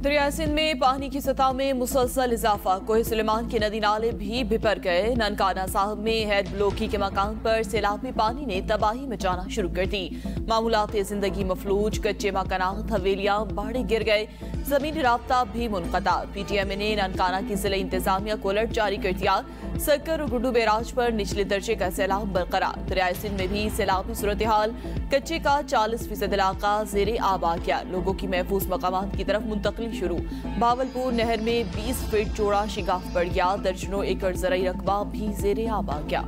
दरिया सिंध में पानी की सतह में मुसलसल इजाफा। कोहे सुलेमान के नदी नाले भी बिपर गए। ननकाना साहब में हेड ब्लॉकी के मकान पर सैलाबी पानी ने तबाही मचाना शुरू कर दी। मामूलात जिंदगी मफलूज, कच्चे मकानात, हवेलियां बाढ़े गिर गए, जमीनी राब्ता भी मुनक़ता। PTM ने ननकाना की जिला इंतजामिया को अलर्ट जारी कर दिया। सक्कर और गुड्डू बैराज पर निचले दर्जे का सैलाब बरकरार। दरिया सिंध में भी सैलाबी सूरत हाल। कच्चे का 40% इलाका ज़ेरे आब आ गया। लोगों की महफूज मकामात की तरफ मुंतकली शुरू। भावलपुर नहर में 20 फीट चौड़ा शिगाफ बढ़ गया। दर्जनों एकड़ ज़रई रकबा भी ज़ेरे आब आ गया।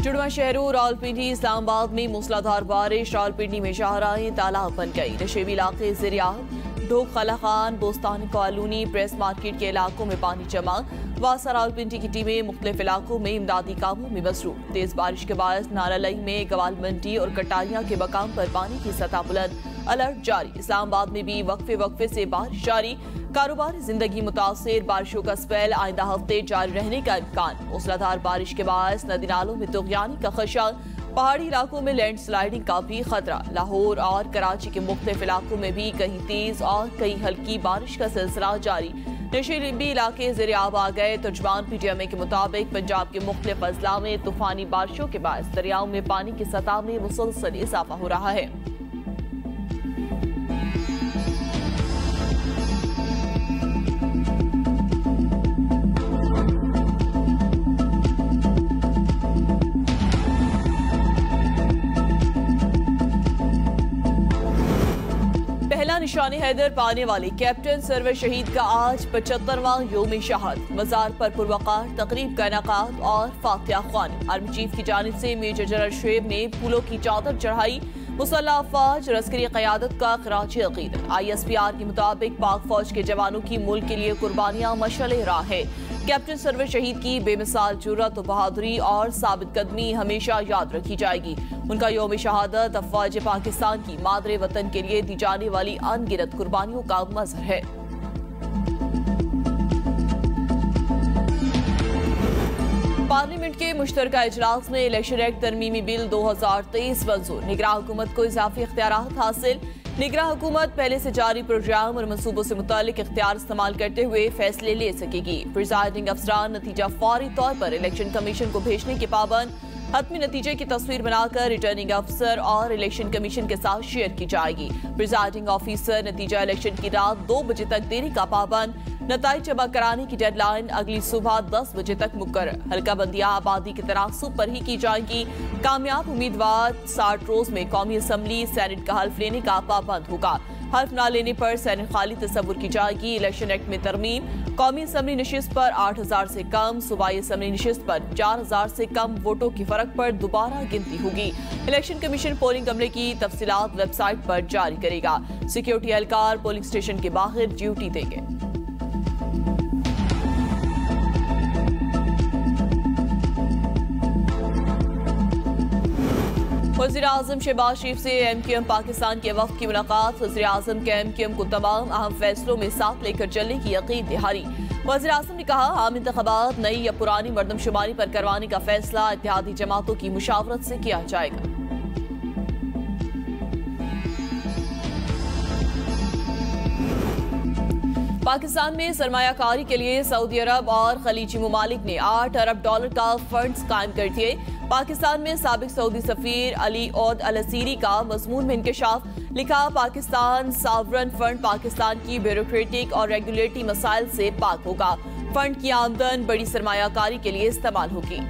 जुड़वा शहरों रावलपिंडी इस्लामाबाद में मूसलाधार बारिश। रावलपिंडी में शाहराहें तालाब बन गई। नशेबी इलाके ज़ेरे-आब। ढोक खला खान, बोस्तानी कॉलोनी, प्रेस मार्केट के इलाकों में पानी जमा। वासा रावलपिंडी की टीमें मुख्तलिफ इलाकों में इमदादी कामों में मसरूफ। तेज बारिश के बाद नारालई में गवाल मंडी और कटारियां के मकाम पर पानी की सतह बुलंद। अलर्ट जारी। इस्लामाबाद में भी वक्फे से बारिश जारी। कारोबारी जिंदगी मुतासिर। बारिशों का स्पेल आइंदा हफ्ते जारी रहने का इम्कान। मूसलाधार बारिश के बाद नदी नालों में तुग़यानी का खदशा। पहाड़ी इलाकों में लैंडस्लाइडिंग का भी खतरा। लाहौर और कराची के मुख्तलिफ इलाकों में भी कहीं तेज और कहीं हल्की बारिश का सिलसिला जारी। नशेबी इलाके ज़ेरे-आब आ गए। तर्जुमान PTM के मुताबिक पंजाब के मुख्तलिफ अजला में तूफानी बारिशों के बाद दरियाओं में पानी की सतह में मुसलसल इजाफा हो रहा है। पहला निशाने हैदर पाने वाले कैप्टन सरवर शहीद का आज 75वां योम शहादत। मजार पर पुरवकार तकरीब का इनेकाद और फातिहा ख्वानी। आर्मी चीफ की जानिब से मेजर जनरल शुएब ने फूलों की चादर चढ़ाई। मुसल्लह अफवाज और अस्करी क़यादत का खराज अक़ीदत। ISPR के मुताबिक पाक फौज के जवानों की मुल्क के लिए कुर्बानियां मशअल राह है। कैप्टन सरवर शहीद की बेमिसाल जुर्रत और बहादुरी और साबित कदमी हमेशा याद रखी जाएगी। उनका योम शहादत अफवाज पाकिस्तान की मादरे वतन के लिए दी जाने वाली अनगिनत कुर्बानियों का मज़हर है। पार्लियामेंट के मुश्तरका इजलास में इलेक्शन एक्ट तरमीमी बिल 2023 मंजूर। निगरान हुकूमत को इजाफी इख्तियारात हासिल। निगरान हुकूमत पहले से जारी प्रोग्राम और मनसूबों से मुतालिक इख्तियार इस्तेमाल करते हुए फैसले ले सकेगी। प्रिजाइडिंग अफसरान नतीजा फौरी तौर पर इलेक्शन कमीशन को भेजने के पाबंद। हतमी नतीजे की तस्वीर बनाकर रिटर्निंग अफसर और इलेक्शन कमीशन के साथ शेयर की जाएगी। प्रिजाइडिंग ऑफिसर नतीजा इलेक्शन की रात 2 बजे तक देने का पाबंद। नताइज जमा कराने की डेडलाइन अगली सुबह 10 बजे तक मुकर्रर। हल्का बंदियां आबादी के तनासुब पर ही की जाएंगी। कामयाब उम्मीदवार 60 रोज में कौमी असम्बली सेनेट का हल्फ लेने का पाबंद होगा। हल्फ न लेने पर सेनेट खाली तस्वुर की जाएगी। इलेक्शन एक्ट में तरमीम। कौमी असम्बली नशिस्त पर 8000 से कम, सूबाई असम्बली नशिस्त पर 4000 से कम वोटों की फर्क पर दोबारा गिनती होगी। इलेक्शन कमीशन पोलिंग अमले की तफसीलात वेबसाइट पर जारी करेगा। सिक्योरिटी एहलकार पोलिंग स्टेशन के बाहर ड्यूटी देंगे। वज़ीर-ए-आज़म शहबाज शरीफ से MQM पाकिस्तान के वफ़द की मुलाकात। वज़ीर-ए-आज़म के MQM को तमाम अहम फैसलों में साथ लेकर चलने की यकीन दिहारी। वज़ीर-ए-आज़म ने कहा, आम इंतख़ाबात नई या पुरानी मरदमशुमारी पर करवाने का फैसला इत्तेहादी जमातों की मुशावरत से किया जाएगा। पाकिस्तान में सरमायाकारी के लिए सऊदी अरब और खलीजी ममालिक ने $8 अरब का फंड्स कायम कर दिए। पाकिस्तान में साबिक सऊदी सफीर अली औद अल-असीरी का मज़मून में इंकशाफ। लिखा, पाकिस्तान सॉवरन फंड पाकिस्तान की ब्यूरोक्रेटिक और रेगुलेटरी मसाइल से पाक होगा। फंड की आमदन बड़ी सरमायाकारी के लिए इस्तेमाल होगी।